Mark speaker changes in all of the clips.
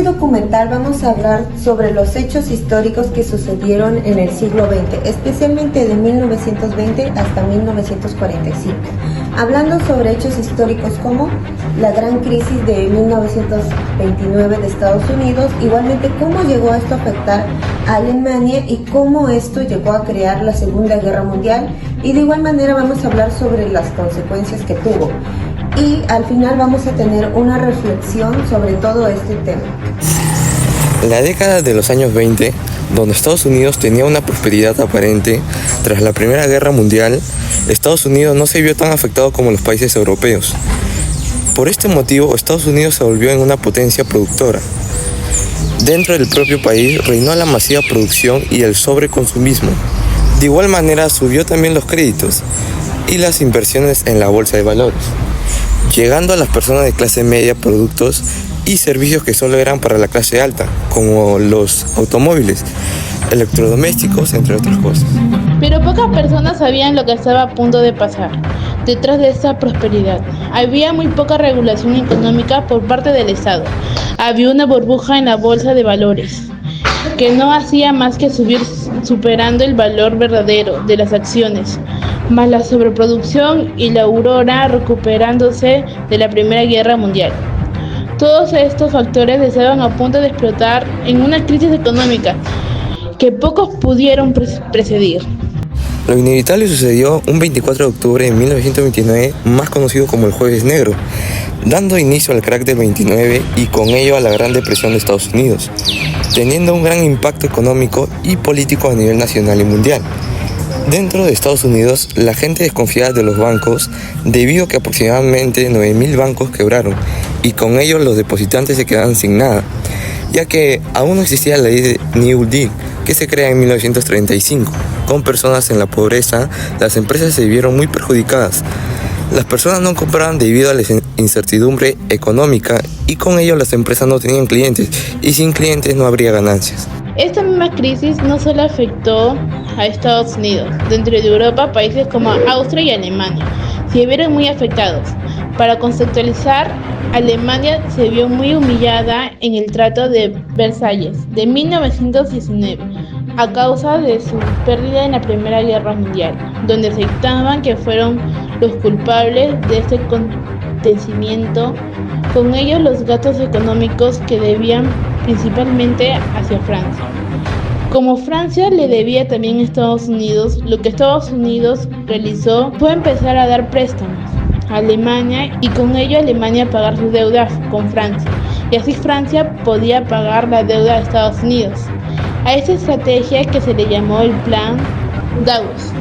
Speaker 1: documental vamos a hablar sobre los hechos históricos que sucedieron en el siglo XX, especialmente de 1920 hasta 1945. Hablando sobre hechos históricos como la gran crisis de 1929 de Estados Unidos, igualmente cómo llegó esto a afectar a Alemania y cómo esto llegó a crear la Segunda Guerra Mundial, y de igual manera vamos a hablar sobre las consecuencias que tuvo. Y al final vamos a tener una reflexión sobre todo este tema.
Speaker 2: La década de los años 20, donde Estados Unidos tenía una prosperidad aparente, tras la Primera Guerra Mundial, Estados Unidos no se vio tan afectado como los países europeos. Por este motivo, Estados Unidos se volvió en una potencia productora. Dentro del propio país reinó la masiva producción y el sobreconsumismo. De igual manera subió también los créditos y las inversiones en la bolsa de valores, llegando a las personas de clase media productos y servicios que solo eran para la clase alta, como los automóviles, electrodomésticos, entre otras cosas.
Speaker 3: Pero pocas personas sabían lo que estaba a punto de pasar. Detrás de esta prosperidad, había muy poca regulación económica por parte del Estado. Había una burbuja en la bolsa de valores, que no hacía más que subir, superando el valor verdadero de las acciones, más la sobreproducción y la aurora recuperándose de la Primera Guerra Mundial. Todos estos factores estaban a punto de explotar en una crisis económica que pocos pudieron precedir.
Speaker 2: Lo inevitable sucedió un 24 de octubre de 1929, más conocido como el Jueves Negro, dando inicio al crack del 29 y con ello a la Gran Depresión de Estados Unidos, teniendo un gran impacto económico y político a nivel nacional y mundial. Dentro de Estados Unidos, la gente desconfiaba de los bancos debido a que aproximadamente 9.000 bancos quebraron y con ello los depositantes se quedaban sin nada, ya que aún no existía la ley de New Deal, que se crea en 1935. Con personas en la pobreza, las empresas se vieron muy perjudicadas. Las personas no compraban debido a la incertidumbre económica y con ello las empresas no tenían clientes y sin clientes no habría ganancias.
Speaker 3: Esta misma crisis no solo afectó a Estados Unidos, dentro de Europa países como Austria y Alemania se vieron muy afectados. Para conceptualizar, Alemania se vio muy humillada en el Tratado de Versalles de 1919 a causa de su pérdida en la Primera Guerra Mundial, donde aceptaban que fueron los culpables de este acontecimiento, con ellos los gastos económicos que debían principalmente hacia Francia. Como Francia le debía también a Estados Unidos, lo que Estados Unidos realizó fue empezar a dar préstamos a Alemania y con ello Alemania pagar su deuda con Francia, y así Francia podía pagar la deuda de Estados Unidos. A esta estrategia que se le llamó el Plan Dawes,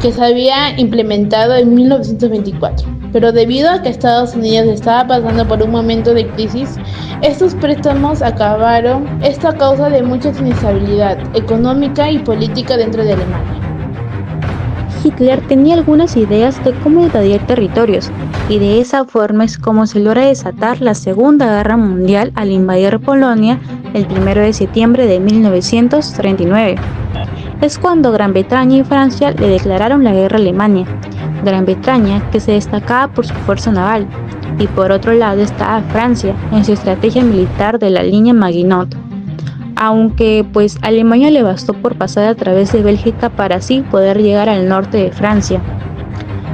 Speaker 3: que se había implementado en 1924. Pero debido a que Estados Unidos estaba pasando por un momento de crisis, estos préstamos acabaron, esto a causa de mucha inestabilidad económica y política dentro de Alemania.
Speaker 4: Hitler tenía algunas ideas de cómo invadir territorios, y de esa forma es como se logra desatar la Segunda Guerra Mundial al invadir Polonia el 1 de septiembre de 1939. Es cuando Gran Bretaña y Francia le declararon la guerra a Alemania. Gran Bretaña, que se destacaba por su fuerza naval, y por otro lado estaba Francia en su estrategia militar de la línea Maginot. Aunque Alemania le bastó por pasar a través de Bélgica para así poder llegar al norte de Francia.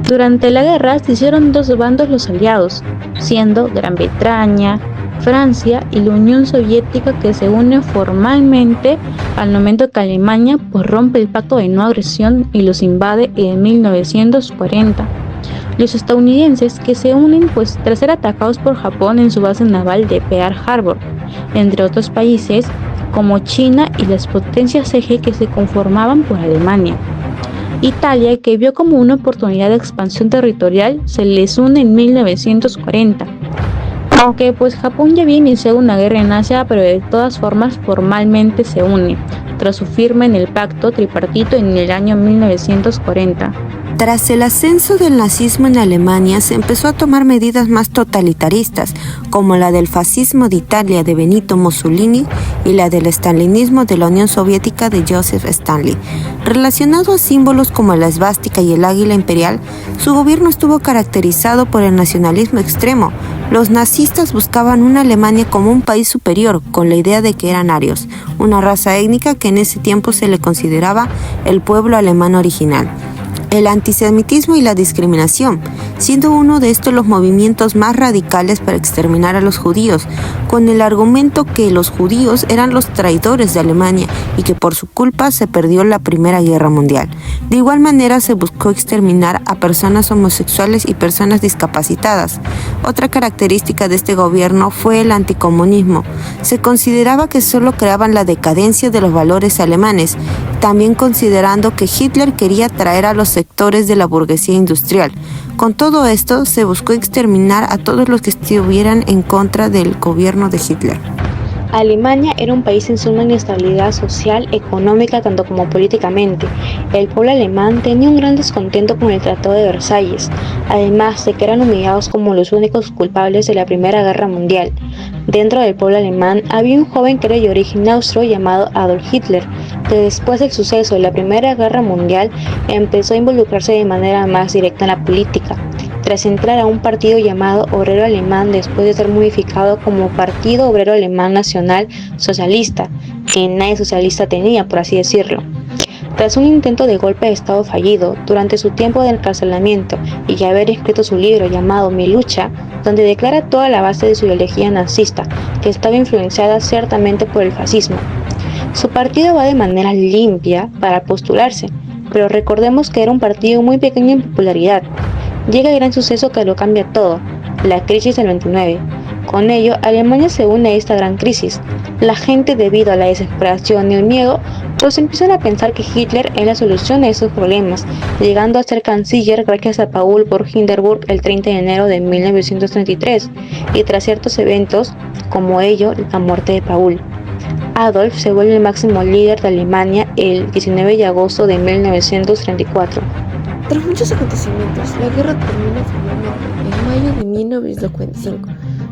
Speaker 4: Durante la guerra se hicieron dos bandos los aliados, siendo Gran Bretaña, Francia y la Unión Soviética, que se unen formalmente al momento que Alemania rompe el pacto de no agresión y los invade en 1940. Los estadounidenses que se unen tras ser atacados por Japón en su base naval de Pearl Harbor, entre otros países como China y las potencias eje que se conformaban por Alemania. Italia, que vio como una oportunidad de expansión territorial, se les une en 1940. Aunque Japón ya había iniciado una guerra en Asia, pero de todas formas formalmente se une, tras su firma en el pacto tripartito en el año 1940.
Speaker 1: Tras el ascenso del nazismo en Alemania, se empezó a tomar medidas más totalitaristas, como la del fascismo de Italia de Benito Mussolini y la del estalinismo de la Unión Soviética de Joseph Stalin. Relacionado a símbolos como la esvástica y el águila imperial, su gobierno estuvo caracterizado por el nacionalismo extremo. Los nazistas buscaban una Alemania como un país superior, con la idea de que eran arios, una raza étnica que en ese tiempo se le consideraba el pueblo alemán original. El antisemitismo y la discriminación, siendo uno de estos los movimientos más radicales para exterminar a los judíos, con el argumento que los judíos eran los traidores de Alemania y que por su culpa se perdió la Primera Guerra Mundial. De igual manera se buscó exterminar a personas homosexuales y personas discapacitadas. Otra característica de este gobierno fue el anticomunismo. Se consideraba que solo creaban la decadencia de los valores alemanes, también considerando que Hitler quería traer a los sectores de la burguesía industrial. Con todo esto, se buscó exterminar a todos los que estuvieran en contra del gobierno de Hitler.
Speaker 4: Alemania era un país en suma inestabilidad social, económica, tanto como políticamente. El pueblo alemán tenía un gran descontento con el Tratado de Versalles, además de que eran humillados como los únicos culpables de la Primera Guerra Mundial. Dentro del pueblo alemán había un joven que era de origen austro llamado Adolf Hitler, que después del suceso de la Primera Guerra Mundial empezó a involucrarse de manera más directa en la política, tras entrar a un partido llamado Obrero Alemán después de ser modificado como Partido Obrero Alemán Nacional Socialista, que nadie socialista tenía, por así decirlo. Tras un intento de golpe de Estado fallido, durante su tiempo de encarcelamiento y haber escrito su libro llamado Mi lucha, donde declara toda la base de su ideología nazista, que estaba influenciada ciertamente por el fascismo. Su partido va de manera limpia para postularse, pero recordemos que era un partido muy pequeño en popularidad. Llega el gran suceso que lo cambia todo, la crisis del 29. Con ello, Alemania se une a esta gran crisis. La gente, debido a la desesperación y el miedo, pues empiezan a pensar que Hitler es la solución a esos problemas, llegando a ser canciller gracias a Paul von Hindenburg el 30 de enero de 1933, y tras ciertos eventos, como ello, la muerte de Paul. Adolf se vuelve el máximo líder de Alemania el 19 de agosto de 1934.
Speaker 5: Tras muchos acontecimientos, la guerra termina finalmente en mayo de 1945,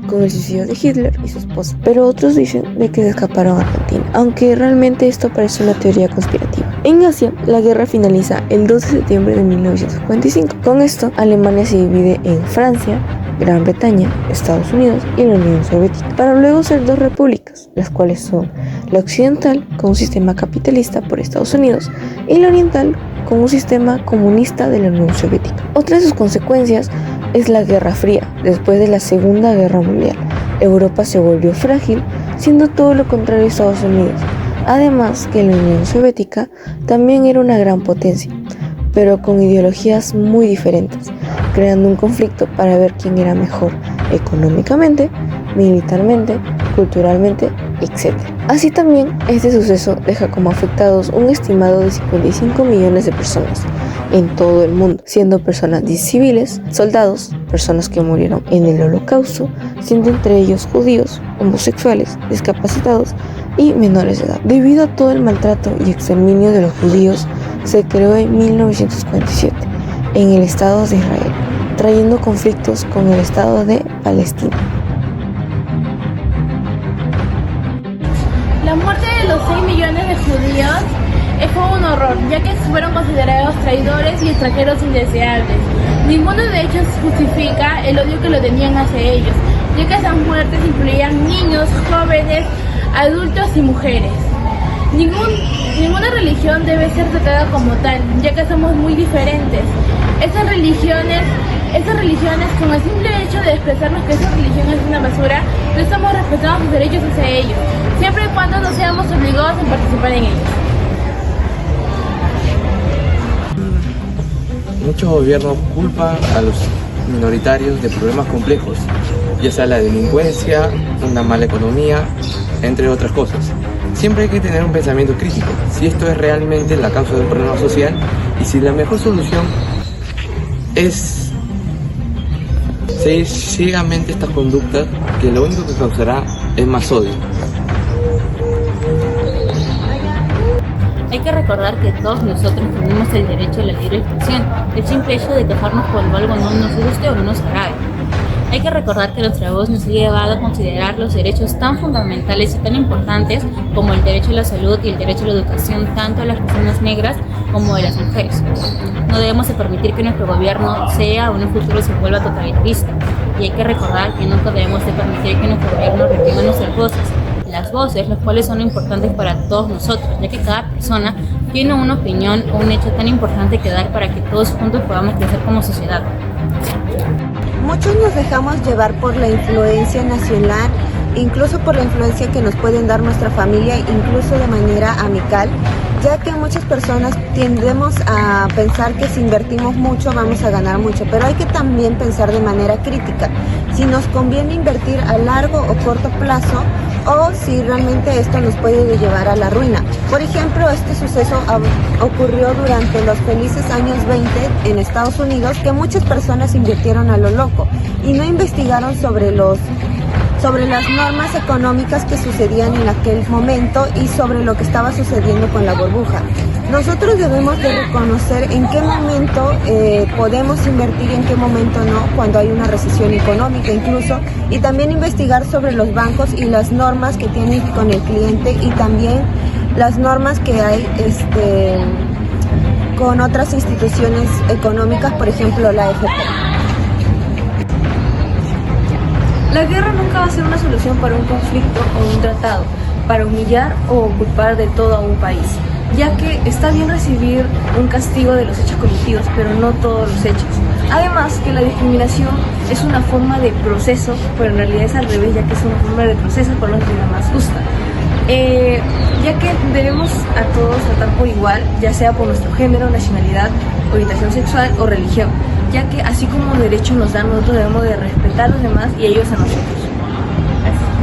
Speaker 5: con el suicidio de Hitler y su esposa, pero otros dicen de que se escaparon a Argentina, aunque realmente esto parece una teoría conspirativa. En Asia, la guerra finaliza el 2 de septiembre de 1945. Con esto, Alemania se divide en Francia, Gran Bretaña, Estados Unidos y la Unión Soviética, para luego ser dos repúblicas, las cuales son la occidental, con un sistema capitalista por Estados Unidos, y la oriental, con un sistema comunista de la Unión Soviética. Otra de sus consecuencias es la Guerra Fría. Después de la Segunda Guerra Mundial, Europa se volvió frágil, siendo todo lo contrario a Estados Unidos. Además que la Unión Soviética también era una gran potencia, pero con ideologías muy diferentes, creando un conflicto para ver quién era mejor económicamente, militarmente, culturalmente, etc. Así también, este suceso deja como afectados un estimado de 55 millones de personas en todo el mundo, siendo personas civiles, soldados, personas que murieron en el Holocausto, siendo entre ellos judíos, homosexuales, discapacitados y menores de edad. Debido a todo el maltrato y exterminio de los judíos, se creó en 1947 en el Estado de Israel, trayendo conflictos con el Estado de Palestina.
Speaker 3: La muerte de los 6 millones de judíos fue un horror, ya que fueron considerados traidores y extranjeros indeseables. Ninguno de ellos justifica el odio que lo tenían hacia ellos, ya que esas muertes incluían niños, jóvenes, adultos y mujeres. Ninguna religión debe ser tratada como tal, ya que somos muy diferentes. Esas religiones, con el simple hecho de expresarnos que esa religión es una basura, no estamos respetando sus derechos hacia ellos, siempre y cuando no seamos obligados a participar en ellos.
Speaker 2: Muchos gobiernos culpan a los minoritarios de problemas complejos, ya sea la delincuencia, una mala economía, entre otras cosas. Siempre hay que tener un pensamiento crítico, si esto es realmente la causa de un problema social y si la mejor solución es seguir ciegamente estas conductas, que lo único que causará es más odio.
Speaker 4: Hay que recordar que todos nosotros tenemos el derecho a la libre expresión, el simple hecho de quejarnos cuando algo no nos guste o no nos agrade. Hay que recordar que nuestra voz nos ha llevado a considerar los derechos tan fundamentales y tan importantes como el derecho a la salud y el derecho a la educación tanto de las personas negras como de las mujeres. No debemos de permitir que nuestro gobierno sea o en un futuro se vuelva totalitarista, y hay que recordar que nunca debemos de permitir que nuestro gobierno reprima nuestras voces, las voces las cuales son importantes para todos nosotros, ya que cada persona tiene una opinión o un hecho tan importante que dar para que todos juntos podamos crecer como sociedad.
Speaker 1: Muchos nos dejamos llevar por la influencia nacional, incluso por la influencia que nos pueden dar nuestra familia, incluso de manera amical, ya que muchas personas tendemos a pensar que si invertimos mucho vamos a ganar mucho, pero hay que también pensar de manera crítica, si nos conviene invertir a largo o corto plazo o si realmente esto nos puede llevar a la ruina. Por ejemplo, este suceso ocurrió durante los felices años 20 en Estados Unidos, que muchas personas invirtieron a lo loco y no investigaron sobre las normas económicas que sucedían en aquel momento y sobre lo que estaba sucediendo con la burbuja. Nosotros debemos de reconocer en qué momento podemos invertir y en qué momento no, cuando hay una recesión económica incluso, y también investigar sobre los bancos y las normas que tienen con el cliente y también las normas que hay con otras instituciones económicas, por ejemplo la AFP.
Speaker 5: La guerra nunca va a ser una solución para un conflicto o un tratado, para humillar o culpar de todo a un país, ya que está bien recibir un castigo de los hechos cometidos, pero no todos los hechos. Además que la discriminación es una forma de proceso, pero en realidad es al revés, ya que es una forma de proceso por lo que es la más justa. Ya que debemos a todos tratar por igual, ya sea por nuestro género, nacionalidad, orientación sexual o religión, ya que así como derechos nos dan, nosotros debemos de respetar a los demás y ellos a nosotros. Gracias.